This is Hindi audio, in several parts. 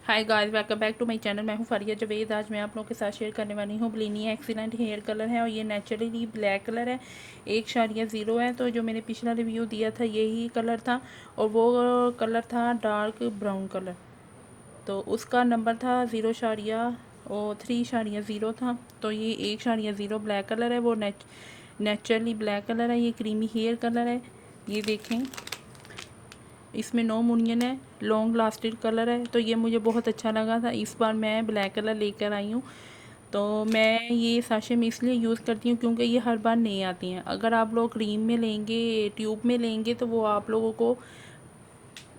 Hi guys, welcome back to my channel. मैं हूं फारिया जवेद। आज मैं आप लोगों के साथ शेयर करने वाली हूं ब्लिनी एक्सीलेंट हेयर कलर है और ये नेचुरली ब्लैक कलर है। 1.0 है। तो जो मैंने पिछला रिव्यू दिया था यही कलर था और वो कलर था डार्क ब्राउन कलर। तो उसका नंबर था 3.0 था। तो ये 1.0 ब्लैक कलर है। वो नेचुरली ब्लैक कलर है। ये क्रीमी हेयर कलर है। ये देखें, इसमें नो मुनियन है, लॉन्ग लास्टिंग कलर है। तो ये मुझे बहुत अच्छा लगा था। इस बार मैं ब्लैक कलर लेकर आई हूँ। तो मैं ये साशे में इसलिए यूज़ करती हूँ क्योंकि ये हर बार नहीं आती हैं। अगर आप लोग क्रीम में लेंगे, ट्यूब में लेंगे तो वो आप लोगों को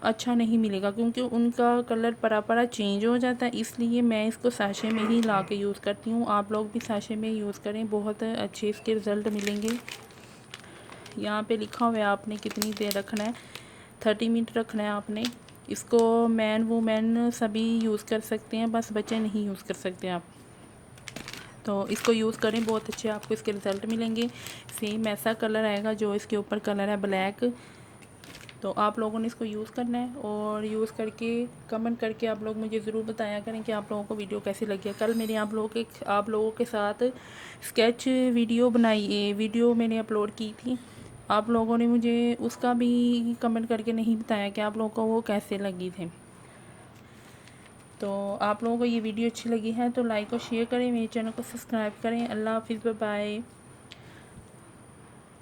अच्छा नहीं मिलेगा क्योंकि उनका कलर परा चेंज हो जाता है। इसलिए मैं इसको साशे में ही ला के यूज़ करती हूँ। आप लोग भी साशे में यूज़ करें, बहुत अच्छे इसके रिज़ल्ट मिलेंगे। यहाँ पे लिखा हुआ है आपने कितनी देर रखना है। 30 मिनट रखना है आपने इसको। मैन वूमेन सभी यूज़ कर सकते हैं, बस बच्चे नहीं यूज़ कर सकते आप। तो इसको यूज़ करें, बहुत अच्छे आपको इसके रिज़ल्ट मिलेंगे। सेम ऐसा कलर आएगा जो इसके ऊपर कलर है ब्लैक। तो आप लोगों ने इसको यूज़ करना है और यूज़ करके कमेंट करके आप लोग मुझे ज़रूर बताया करें कि आप लोगों को वीडियो कैसी लगी है। कल मैंने आप लोगों के साथ स्केच वीडियो मैंने अपलोड की थी। आप लोगों ने मुझे उसका भी कमेंट करके नहीं बताया कि आप लोगों को वो कैसे लगी थे। तो आप लोगों को ये वीडियो अच्छी लगी है तो लाइक और शेयर करें, मेरे चैनल को सब्सक्राइब करें। अल्लाह हाफिज़, बाय बाय।